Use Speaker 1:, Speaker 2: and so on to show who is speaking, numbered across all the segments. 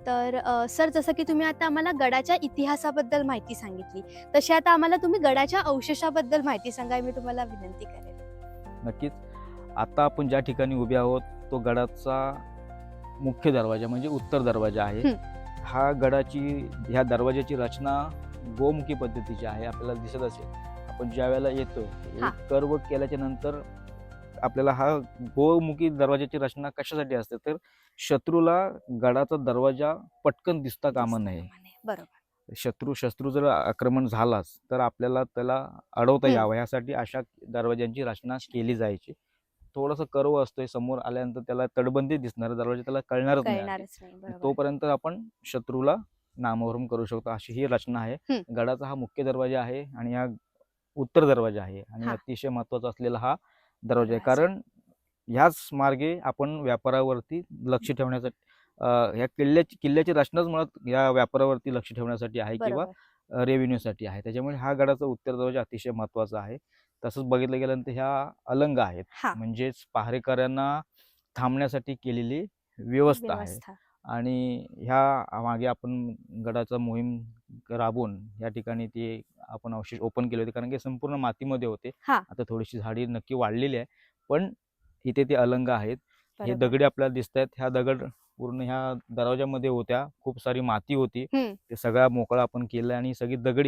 Speaker 1: तर सर जसं की तुम्ही आता आम्हाला गडाच्या इतिहासाबद्दल माहिती सांगितली, तशी आता आम्हाला तुम्ही गडाच्या अवशेषाबद्दल माहिती सांगा, मी तुम्हाला विनंती करेन.
Speaker 2: नक्कीच. आता आपण ज्या ठिकाणी उभे आहोत, तो गडाचा मुख्य दरवाजा म्हणजे उत्तर दरवाजा आहे.
Speaker 1: हं.
Speaker 2: ह्या दरवाजाची रचना गोमुखी पद्धतीची आहे. आपल्याला दिसत असेल. आपण ज्यावेळेला येतोय,
Speaker 1: हां.
Speaker 2: एक कर्व केल्याच्या नंतर आपल्याला हा गोमुखी दरवाजाची रचना कशासाठी असते, तर शत्रूला गडाचा दरवाजा पटकन दिसता कामा
Speaker 1: दिसता
Speaker 2: नये.
Speaker 1: कामा नये. बरोबर.
Speaker 2: शत्रू जर आक्रमण झालाच, तर आपल्याला त्याला अडवता
Speaker 1: हं.
Speaker 2: यावं यासाठी अशा दरवाजांची रचना केली जायची. थोडासा कर्व असतोय, समोर आल्यानंतर त्याला तटबंदी दिसणार, दरवाजा त्याला कळणारच नाही आधी.
Speaker 1: कळणारच नाही. बरोबर.
Speaker 2: तोपर्यंत आपण शत्रूला नामोहरम करू शकतो, अशी ही रचना आहे.
Speaker 1: हं.
Speaker 2: गडाचा हा मुख्य दरवाजा आहे आणि हा उत्तर दरवाजा आहे आणि
Speaker 1: हां.
Speaker 2: अतिशय महत्त्वाचा असलेला हा दरवाजा आहे.
Speaker 1: दरवाजा.
Speaker 2: कारण ह्याच मार्गे आपण व्यापारावरती लक्ष ठेवण्यासाठी ह्या किल्ल्याची रचनाच मुळात या व्यापारावरती लक्ष ठेवण्यासाठी आहे किंवा
Speaker 1: बरोबर.
Speaker 2: रेव्हेन्यूसाठी आहे. त्याच्यामुळे हा गडाचा उत्तर दरवाजा अतिशय महत्त्वाचा आहे. तसंच बघितलं गेल्यानंतर ह्या अलंग आहेत.
Speaker 1: हां.
Speaker 2: म्हणजेच पहारेकऱ्यांना थांबण्यासाठी केलेली व्यवस्था आहे.
Speaker 1: व्यवस्था.
Speaker 2: आणि ह्या मागे आपण गडाचा मोहीम राबवून या ठिकाणी ते आपण अवशेष ओपन केले होते. कारण की संपूर्ण मातीमध्ये होते.
Speaker 1: हां.
Speaker 2: आता थोडीशी झाडी नक्की वाढलेली आहे. पण इथे ते अलंग आहेत. हे
Speaker 1: बरोबर.
Speaker 2: दगडी आपल्याला दिसतायत. ह्या दगड पूर्ण ह्या दरवाजामध्ये होत्या. खूप सारी माती होती.
Speaker 1: हं.
Speaker 2: ते सगळा मोकळा आपण केलं आणि सगळी दगड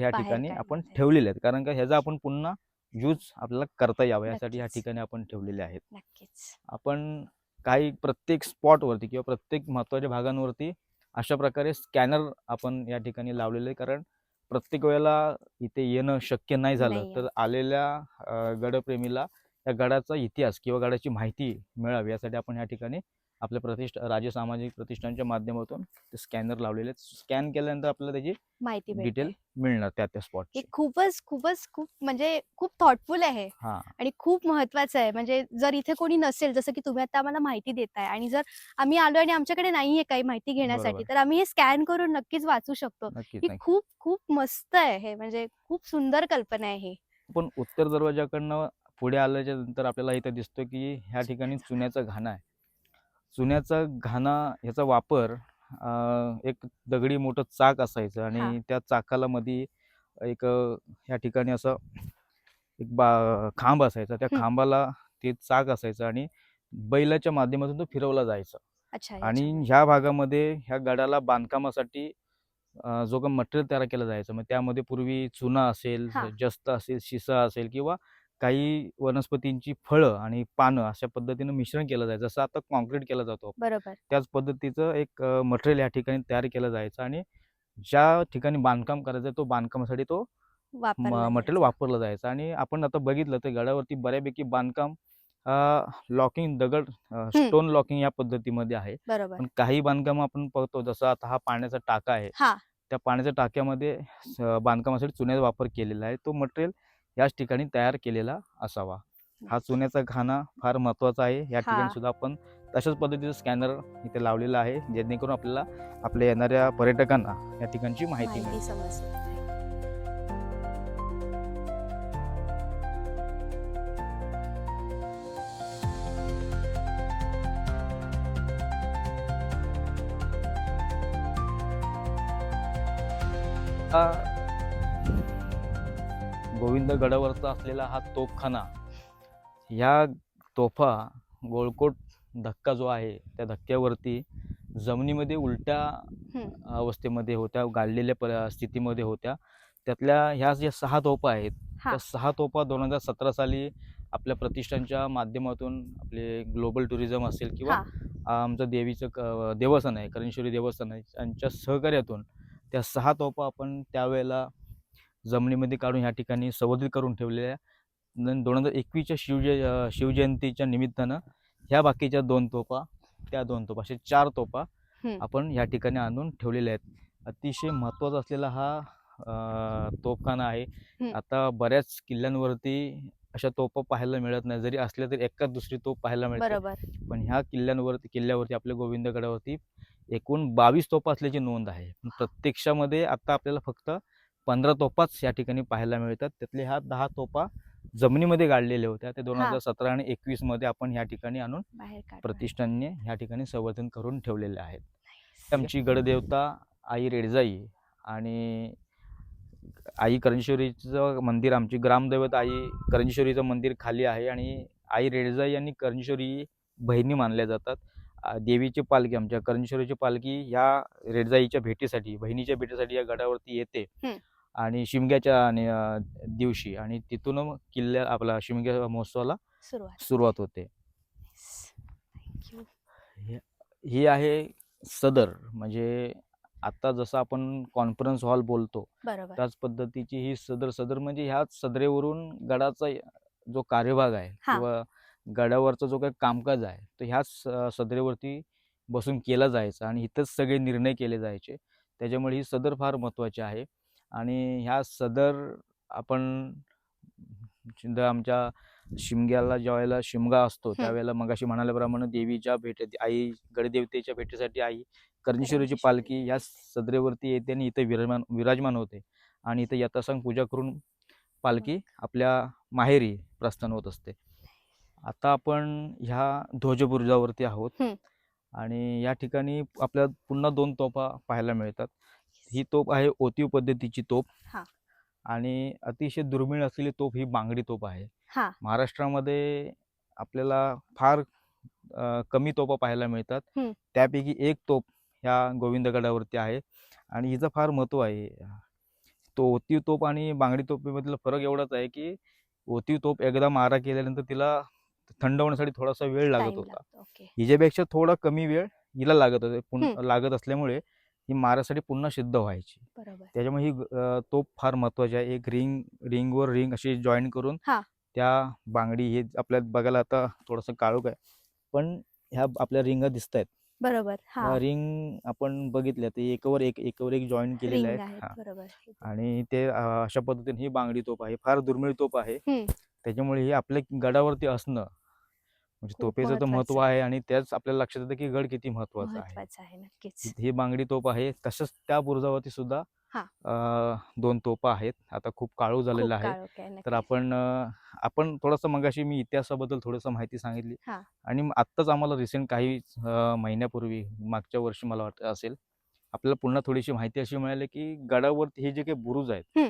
Speaker 2: ह्या
Speaker 1: बाहेर
Speaker 2: ठिकाणी आपण
Speaker 1: काढलेलं आहे.
Speaker 2: ठेवलेले आहेत. कारण का ह्याचा आपण पुन्हा यूज आपल्याला करता यावा यासाठी ह्या
Speaker 1: नक्कीच.
Speaker 2: ठिकाणी आपण ठेवलेले आहेत.
Speaker 1: नक्कीच.
Speaker 2: आपण काही प्रत्येक स्पॉटवरती किंवा प्रत्येक महत्त्वाच्या भागांवरती अशा प्रकारे स्कॅनर आपण या ठिकाणी लावलेले आहे. कारण प्रत्येक वेळेला इथे येणं शक्य नाही झालं,
Speaker 1: नाही
Speaker 2: तर
Speaker 1: आहे.
Speaker 2: आलेल्या गडप्रेमीला या गडाचा इतिहास किंवा गडाची माहिती मिळावी यासाठी आपण या ठिकाणी आपल्या राज्य सामाजिक प्रतिष्ठानच्या माध्यमातून ते स्कॅनर लावलेले आहेत. स्कॅन केल्यानंतर आपल्याला त्याची
Speaker 1: माहिती
Speaker 2: डिटेल
Speaker 1: भेटते.
Speaker 2: मिळणार त्या
Speaker 1: हे
Speaker 2: स्पॉटची.
Speaker 1: खूप म्हणजे खूप थॉटफुल आहे
Speaker 2: हां,
Speaker 1: आणि खूप महत्वाचं आहे. म्हणजे जर इथे कोणी नसेल, जसं की तुम्ही आता आम्हाला माहिती देताय आणि जर आम्ही आलोय आणि आमच्याकडे नाहीये काही माहिती घेण्यासाठी,
Speaker 2: बरोबर.
Speaker 1: तर आम्ही हे स्कॅन करून नक्कीच वाचू शकतो.
Speaker 2: नक्कीच,
Speaker 1: ही
Speaker 2: नक्की.
Speaker 1: खूप मस्त आहे हे, म्हणजे खूप सुंदर कल्पना आहे ही.
Speaker 2: पण उत्तर दरवाजाकडनं पुढे आल्याच्या नंतर आपल्याला इथं दिसतो की ह्या ठिकाणी
Speaker 1: चुन्याचा
Speaker 2: चुन्याचा घाणा आहे. चुन्याचा घाणा ह्याचा वापर एक दगडी मोठं चाक असायचं
Speaker 1: हां.
Speaker 2: आणि त्या चाकाला मध्ये एक ह्या ठिकाणी असं एक खांब असायचा. त्या
Speaker 1: हं.
Speaker 2: खांबाला ते चाक असायचं आणि बैलाच्या माध्यमातून तो फिरवला जायचा.
Speaker 1: अच्छा,
Speaker 2: आणि
Speaker 1: याच्यामुळे.
Speaker 2: ह्या भागामध्ये ह्या गडाला बांधकामासाठी जो काही मटेरियल तयार केलं जायचं, मग त्यामध्ये पूर्वी चुना असेल,
Speaker 1: हां.
Speaker 2: जस्त असेल, शिसा असेल किंवा काही वनस्पतींची फळं आणि पानं अशा पद्धतीनं मिश्रण केलं जायचं. जसं आता काँक्रीट केला जातो.
Speaker 1: बरोबर.
Speaker 2: त्याच पद्धतीचं एक मटेरियल या ठिकाणी तयार केलं जायचं आणि ज्या ठिकाणी बांधकाम करायचं तो बांधकामासाठी तो
Speaker 1: वापरला
Speaker 2: मटेरियल
Speaker 1: जायचा.
Speaker 2: वापरलं जायचं. आणि आपण आता बघितलं तर गडावरती बऱ्यापैकी बांधकाम लॉकिंग
Speaker 1: हं.
Speaker 2: स्टोन लॉकिंग या पद्धतीमध्ये आहे.
Speaker 1: बरोबर.
Speaker 2: पण काही बांधकाम आपण पाहतो, जसं आता हा पाण्याचा टाका आहे.
Speaker 1: हां.
Speaker 2: त्या पाण्याच्या टाक्यामध्ये बांधकामासाठी चुन्याचा वापर केलेला आहे. तो मटेरियल याच ठिकाणी तयार केलेला असावा. हा
Speaker 1: नक्की.
Speaker 2: चुन्याचा घाणा फार महत्त्वाचा आहे. या ठिकाणी
Speaker 1: हां.
Speaker 2: सुद्धा आपण तशाच पद्धतीचं स्कॅनर इथे लावलेला आहे, जेणेकरून आपल्याला आपल्या येणाऱ्या पर्यटकांना या ठिकाणची माहिती
Speaker 1: माहिती
Speaker 2: मिळेल.
Speaker 1: समजते.
Speaker 2: हा गोविंदगडावरचा असलेला हा तोफखाना, ह्या तोफा गोळकोट धक्का जो आहे, त्या धक्क्यावरती जमिनीमध्ये उलट्या
Speaker 1: हं.
Speaker 2: अवस्थेमध्ये होत्या, गाडलेल्या स्थितीमध्ये होत्या. त्यातल्या ह्या ज्या 6 तोफा आहेत, त्या
Speaker 1: हां.
Speaker 2: 6 तोफा 2017 साली आपल्या प्रतिष्ठानच्या माध्यमातून आपले ग्लोबल टुरिझम असेल किंवा
Speaker 1: हां.
Speaker 2: आमचं देवीचं देवस्थान आहे, करणेश्वरी देवस्थान आहे, यांच्या सहकार्यातून त्या 6 तोफा आपण त्यावेळेला जमिनीमध्ये काढून ह्या ठिकाणी संवर्धित करून ठेवलेल्या. 2021च्या शिवजयंतीच्या निमित्तानं ह्या बाकीच्या 2 तोफा, त्या 2 तोफा, अशा 4 तोफा
Speaker 1: हं.
Speaker 2: आपण ह्या ठिकाणी आणून ठेवलेल्या आहेत. अतिशय महत्त्वाचा असलेला हा तोफखाना आहे.
Speaker 1: हं.
Speaker 2: आता बऱ्याच किल्ल्यांवरती अशा तोफा पाहायला मिळत नाही. जरी असल्या तरी एखाद दुसरी तोफ पाहायला मिळते.
Speaker 1: बरोबर.
Speaker 2: पण ह्या किल्ल्यावरती आपल्या गोविंदगडावरती एकूण 22 तोफा असल्याची नोंद आहे. पण प्रत्यक्षामध्ये आता आपल्याला फक्त 15 तोफाच या ठिकाणी पाहायला मिळतात. त्यातल्या ह्या 10 तोफा जमिनीमध्ये गाडलेल्या होत्या. ते
Speaker 1: हां.
Speaker 2: 2017 आणि 21 मध्ये आपण ह्या ठिकाणी आणून
Speaker 1: बाहेर काढून आणलं.
Speaker 2: प्रतिष्ठानने ह्या ठिकाणी संवर्धन करून ठेवलेले आहेत. आमची गडदेवता आई रेडजाई आणि आई करंजेश्वरीचं मंदिर, आमची ग्रामदैवत आई करंजेश्वरीचं मंदिर खाली आहे आणि आई रेडजाई आणि करंजेश्वरी बहिणी मानल्या जातात. देवीची पालखी, आमच्या करंजेश्वरीची पालखी ह्या रेडजाईच्या भेटीसाठी, बहिणीच्या भेटीसाठी या गडावरती येते
Speaker 1: हं.
Speaker 2: आणि शिमग्याच्या आणि दिवशी, आणि तिथून मग किल्ल्या आपला शिमग्या महोत्सवाला सुरुवात होते.
Speaker 1: थँक्यू.
Speaker 2: ही आहे सदर, म्हणजे आता जसं आपण कॉन्फरन्स हॉल बोलतो
Speaker 1: बरोबर.
Speaker 2: त्याच पद्धतीची ही सदर म्हणजे ह्याच सदरेवरून गडाचा जो कार्यभाग आहे
Speaker 1: हा.
Speaker 2: किंवा गडावरचा जो काही कामकाज आहे तो ह्याच सदरेवरती बसून केला जायचा आणि इथंच सगळे निर्णय केले जायचे. त्याच्यामुळे ही सदर फार महत्त्वाची आहे. आणि ह्या सदर आपण आमच्या शिमग्याला ज्यावेळेला शिमगा असतो त्यावेळेला मगाशी म्हणाल्याप्रमाणे देवीच्या भेटी, आई गडदेवतेच्या भेटीसाठी आई करंजेश्वरीची पालखी या सदरेवरती येते आणि इथे विराजमान होते आणि इथे यथासांग पूजा करून पालखी आपल्या माहेरी प्रस्थान होत असते. आता आपण ह्या ध्वजबुरुजावरती आहोत आणि या ठिकाणी आपल्याला पुन्हा 2 तोफा पाहायला मिळतात. ही तोफ आहे ओतीव पद्धतीची तोफ आणि अतिशय दुर्मिळ असलेली तोफ ही बांगडी तोफ आहे. महाराष्ट्रामध्ये आपल्याला फार कमी तोफा पाहायला मिळतात. त्यापैकी एक तोफ ह्या गोविंदगडावरती आहे आणि हिचं फार महत्त्व आहे. तो ओतीव तोफ आणि बांगडी तोफेमधला फरक एवढाच आहे की ओतीव तोफ एकदा मारा केल्यानंतर तिला थंड होण्यासाठी थोडासा वेळ लागत होता. हिच्यापेक्षा थोडा कमी वेळ हिला लागत होता, लागत असल्यामुळे ही मारासाठी पुन्हा सिद्ध व्हायची. त्याच्यामुळे ही तोफ फार महत्वाची आहे. एक रिंगवर रिंग अशी जॉईन करून त्या बांगडी, हे आपल्याला बघायला आता थोडंसं काळोख आहे पण ह्या आपल्या रिंगा दिसत आहेत.
Speaker 1: बरोबर.
Speaker 2: रिंग आपण बघितल्या ते एकावर एक जॉईन केलेले आहेत आणि ते अशा पद्धतीने ही बांगडी तोफ आहे. फार दुर्मिळ तोफ आहे. त्याच्यामुळे ही आपल्या गडावरती असणं म्हणजे तोफेचं तर महत्व आहे आणि त्याच आपल्याला लक्षात येतं की गड किती महत्वाचा आहे. ही बांगडी तोफ आहे. तसंच त्या बुरुजावरती सुद्धा 2 तोफा आहेत. आता खूप काळोख झालेला आहे तर आपण थोडंसं, मगाशी मी इतिहासाबद्दल थोडंसं माहिती सांगितली आणि आत्ताच आम्हाला रिसेंट काही महिन्यापूर्वी, मागच्या वर्षी मला वाटतं असेल, आपल्याला पुन्हा थोडीशी माहिती अशी मिळाली की गडावरती हे जे काही बुरुज आहेत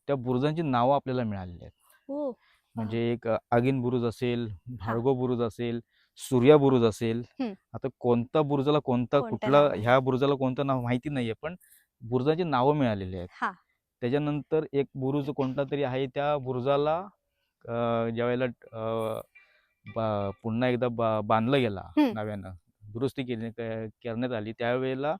Speaker 2: त्या बुरुजांची नावं आपल्याला मिळालेली आहेत. म्हणजे एक आगीन बुरुज असेल, भार्गव बुरुज असेल, सूर्या बुरुज असेल. आता कोणता बुरुजाला कुठला ह्या बुरुजाला कोणतं नाव माहिती नाहीये पण बुरुजाची नावं मिळालेली आहेत. त्याच्यानंतर एक बुरुज कोणता तरी आहे, त्या बुरुजाला ज्यावेळेला पुन्हा एकदा बांधलं गेला नव्यानं, दुरुस्ती करण्यात आली, त्यावेळेला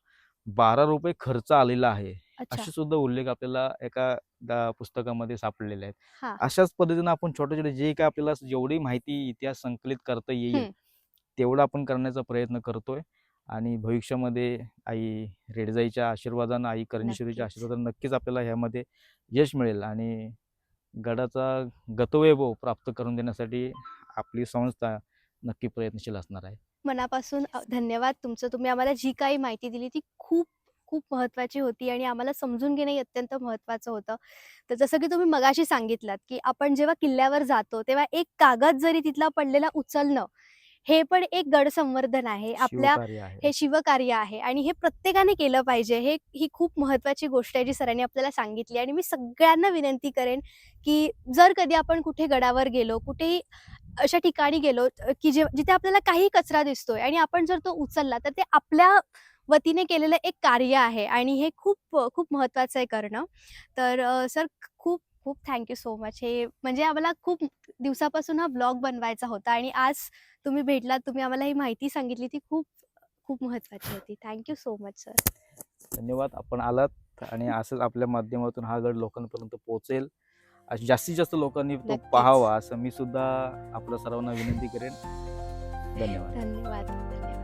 Speaker 2: 12 रुपये खर्च आलेला आहे असे सुद्धा उल्लेख आपल्याला एका पुस्तकामध्ये सापडलेले आहेत. अशाच पद्धतीने आपण छोटे छोटे जे काय आपल्याला जेवढी माहिती इतिहास संकलित करता येईल तेवढं आपण करण्याचा प्रयत्न करतोय आणि भविष्यामध्ये आई रेडजाईच्या आशीर्वादानं, आई करंजेश्वरीच्या आशीर्वादानं नक्कीच आपल्याला ह्यामध्ये यश मिळेल आणि गडाचा गतवैभव प्राप्त करून देण्यासाठी आपली संस्था नक्की प्रयत्नशील असणार आहे.
Speaker 1: मनापासून धन्यवाद तुमचं. तुम्ही आम्हाला जी काही माहिती दिली ती खूप खूप महत्त्वाची होती आणि आम्हाला समजून घेणे अत्यंत महत्त्वाचं होतं. तर जसं की तुम्ही मगाशी सांगितलात की आपण जेव्हा किल्ल्यावर जातो तेव्हा एक कागद जरी तिथला पडलेला उचलणं हे पण एक गड संवर्धन आहे. हे शिवकार्य आहे आणि हे प्रत्येकाने केलं पाहिजे. ही खूप महत्त्वाची गोष्ट आहे जी सरांनी आपल्याला सांगितली आणि मी सगळ्यांना विनंती करेन की जर कधी आपण कुठे गडावर गेलो, कुठेही अशा ठिकाणी गेलो की जिथे आपल्याला काही कचरा दिसतोय आणि आपण जर तो उचलला तर ते आपल्या वतीने केलेलं एक कार्य आहे आणि हे खूप खूप महत्त्वाचं आहे करणं. तर सर खूप खूप थँक्यू सो मच. हे म्हणजे आम्हाला खूप दिवसापासून हा ब्लॉग बनवायचा होता आणि आज तुम्ही भेटलात, तुम्ही आम्हाला ही माहिती सांगितली ती खूप खूप महत्त्वाची होती. Thank you so much sir.
Speaker 2: धन्यवाद, आपण आलात आणि असंच आपल्या माध्यमातून हा गड लोकांपर्यंत पोहोचेल, जास्तीत जास्त लोकांनी तो पाहावा असं मी सुद्धा आपल्या सर्वांना विनंती करेन. धन्यवाद.
Speaker 1: धन्यवाद.